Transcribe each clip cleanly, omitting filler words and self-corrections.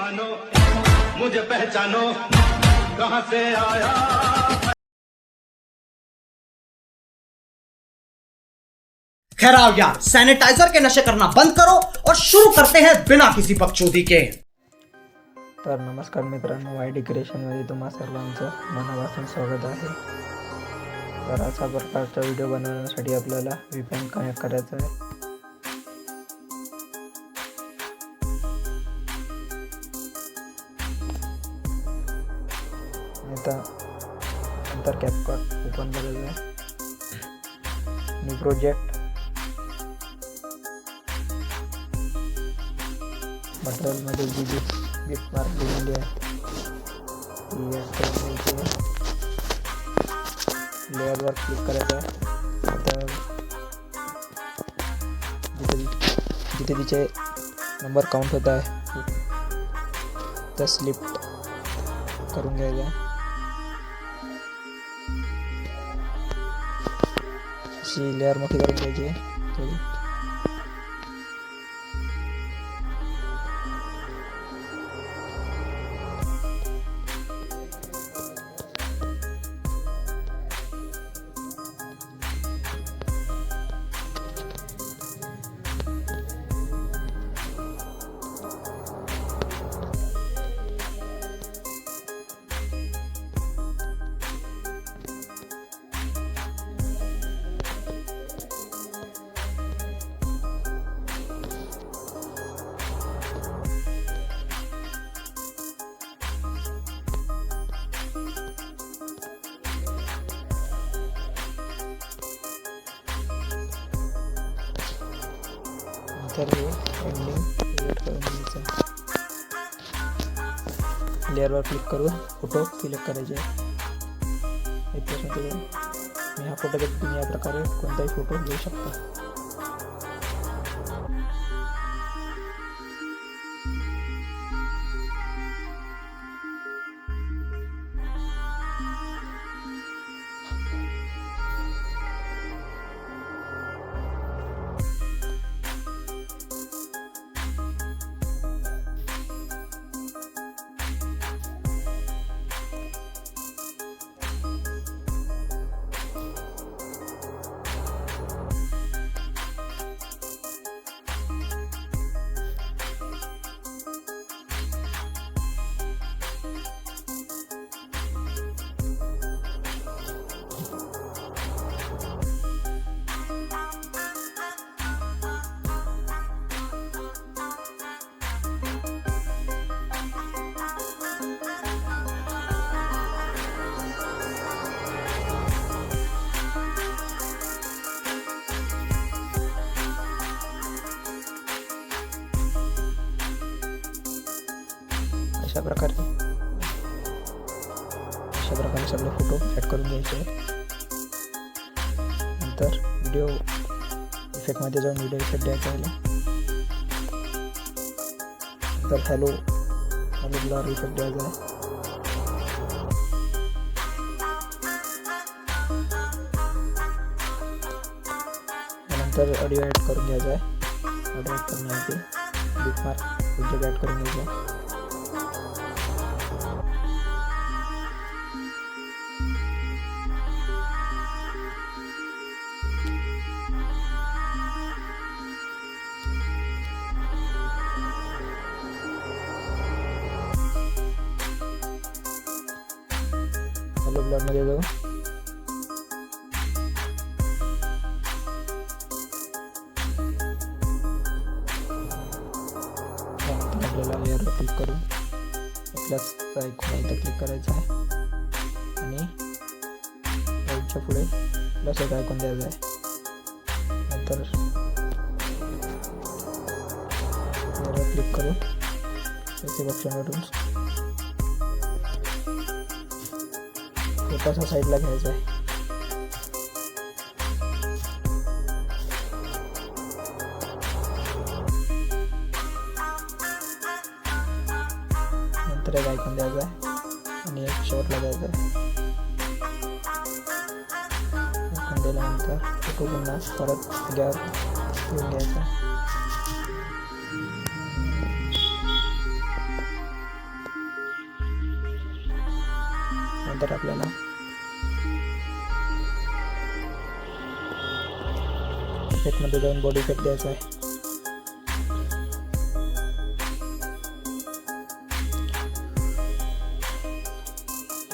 मानो मुझे पहचानो कहां से आया। खैर आओ यार, सॅनिटायझर के नशे करना बंद करो और शुरू करते हैं बिना किसी बकचोदी के। तर नमस्कार मित्रांनो, वाय डी क्रिएशनमध्ये तुम्हा सर्वांचं मनापासून स्वागत आहे। तर अशा प्रकारचा व्हिडिओ बनवण्यासाठी आपल्याला VPN कनेक्ट करायचा आहे। आता नंतर कॅपकट ओपन करायचं आहे। न्यू प्रोजेक्ट, मटेरियलमध्ये जी गिफ्ट मार्क दिलेली आहे ती ॲड करून घ्यायची आहे। लेअरवर क्लिक करायचं आहे। आता जिथे तिचे नंबर काउंट होत आहे तर स्लिप करून घ्यायचं आहे। अशी लेअर मोठी करून घ्यायची आहे थोडी। तर एंडिंग सिलेक्ट करून घ्यायचं। लेअरवर क्लिक करून फोटो सिलेक्ट करायचे आहे। ह्या फोटोमध्ये तुम्ही या प्रकारे कोणताही फोटो घेऊ शकता। अशा प्रकारे सगळे फोटो ॲड करून घ्यायचे आहे। नंतर व्हिडिओ इफेक्टमध्ये जाऊन व्हिडिओ इफेक्ट द्यायचा आहे। नंतर हॅलो ब्लर इफेक्ट द्यायचा आहे। नंतर ऑडिओ ॲड करून घ्यायचा आहे। ऑडिओ ॲड करण्यासाठी बिट मार्क प्रोजेक्ट ॲड करून घ्यायचा आहे। हॅलो ब्लरमध्ये जाऊ। आपल्याला लेअरवर क्लिक करून प्लसचा आयकॉन इथं क्लिक करायचा आहे आणि राईटच्या पुढे प्लस एक आयकॉन द्यायचा आहे। नंतर लेअरवर क्लिक करून त्याचे ऑप्शनवरून छोटासा साईडला घ्यायचा आहे। नंतर एक आयकॉन द्यायचा आहे आणि एक शेवटला द्यायचा आहे। आयकॉन दिल्यानंतर फोटो पुन्हा परत घ्यायचा। नंतर आपल्याला इफेक्टमध्ये जाऊन बॉडी इफेक्ट द्यायचा आहे.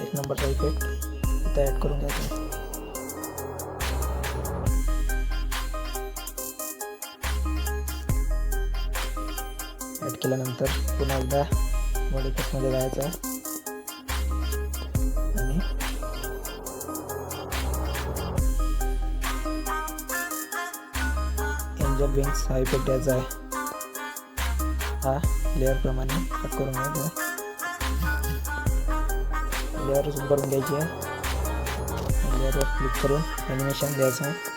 एक नंबरचा इफेक्ट इथं ॲड करून घ्यायचा आहे. ॲड केल्यानंतर पुन्हा एकदा बॉडी इफेक्टमध्ये जायचं आहे आणि एंजल विंग्स हा इफेक्ट द्यायचा आहे. हा लेअरप्रमाणे कट करून घ्यायचा आहे. लेअर झूम करून घ्यायची आहे. लेअरवर क्लिक करून ॲनिमेशन द्यायचं आहे.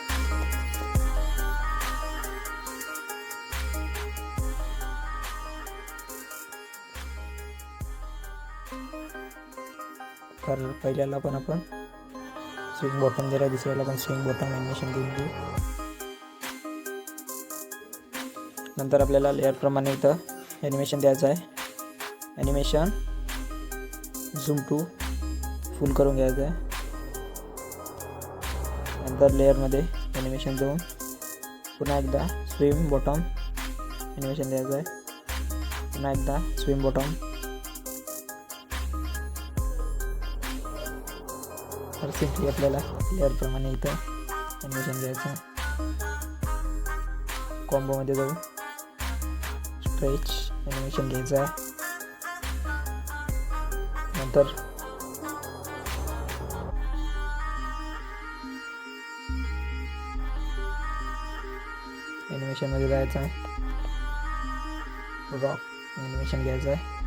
तर पहिल्याला पण आपण स्विंग बॉटम दिला, दुसऱ्याला पण स्विंग बॉटम ॲनिमेशन देऊन देऊ. नंतर आपल्याला लेअरप्रमाणे इथं ॲनिमेशन द्यायचं आहे. ॲनिमेशन झूम टू फुल करून घ्यायचं आहे. नंतर लेअरमध्ये ॲनिमेशन देऊन पुन्हा एकदा स्विंग बॉटम ॲनिमेशन द्यायचं आहे. पुन्हा एकदा स्विंग बॉटम. तर सिम्पली आपल्याला लेअरप्रमाणे इथं ॲनिमेशन द्यायचं आहे. कॉम्बोमध्ये जाऊ स्ट्रेच ॲनिमेशन घ्यायचं आहे. नंतर ॲनिमेशनमध्ये जायचं आहे. रॉक ॲनिमेशन घ्यायचं आहे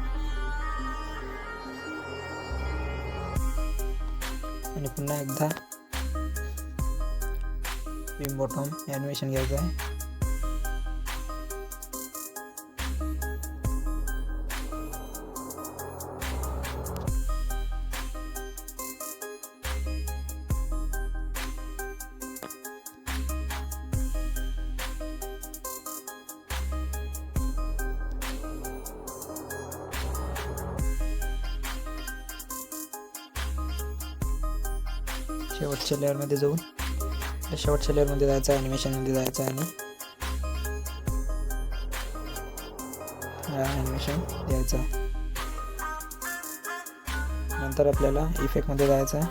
आणि पुन्हा एकदा स्विंग बॉटम ॲनिमेशन घ्यायचं आहे. शेवटच्या लेअरमध्ये जाऊन शेवटच्या लेअरमध्ये जायचं आहे. ॲनिमेशनमध्ये जायचं आहे आणि ॲनिमेशन द्यायचं आहे. नंतर आपल्याला इफेक्टमध्ये जायचं आहे.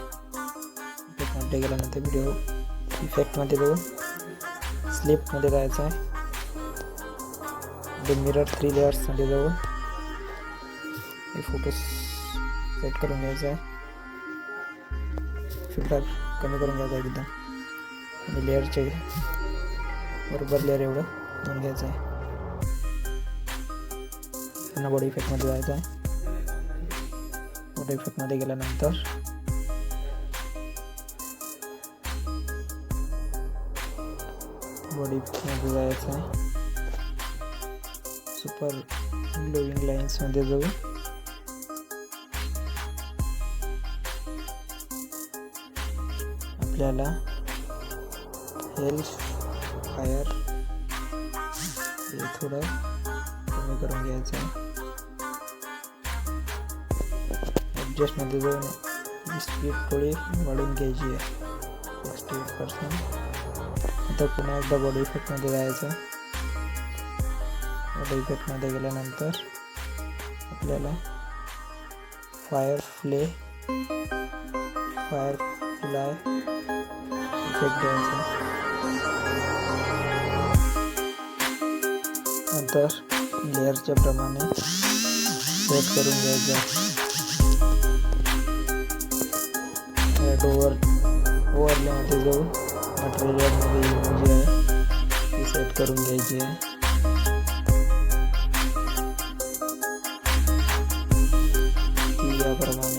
इफेक्टमध्ये गेल्यानंतर व्हिडिओ इफेक्टमध्ये जाऊन स्लिपमध्ये जायचं आहे. मिरर 3 लेअर्समध्ये जाऊन हे फोटो सेट करून घ्यायचं आहे. फिल्टर कमी करून घ्यायचा आहे एकदम आणि लेअरचे बरोबर लेअर एवढं घेऊन घ्यायचं आहे. पुन्हा बॉडी इफेक्टमध्ये जायचं आहे. बॉडी इफेक्टमध्ये गेल्यानंतर बॉडी इफेक्टमध्ये जायचं आहे. सुपर ग्लोइंग लाईन्समध्ये जाऊ. आपल्याला हेल्थ फायर हे थोडं कमी करून घ्यायचं आहे. ॲडजस्टमध्ये जाऊन स्पीड थोडी वाढवून घ्यायची आहे 68%. नंतर पुन्हा एकदा बॉडी इफेक्टमध्ये जायचं. बॉडी इफेक्टमध्ये गेल्यानंतर आपल्याला फायर फ्लाय इफेक्ट द्यायचा. नंतर लेअरच्या प्रमाणे सेट करून घ्यायचं. ओव्हरलेमध्ये जाऊन मटेरियलमध्ये इमेज आहे ती सेट करून घ्यायची आहे. ती याप्रमाणे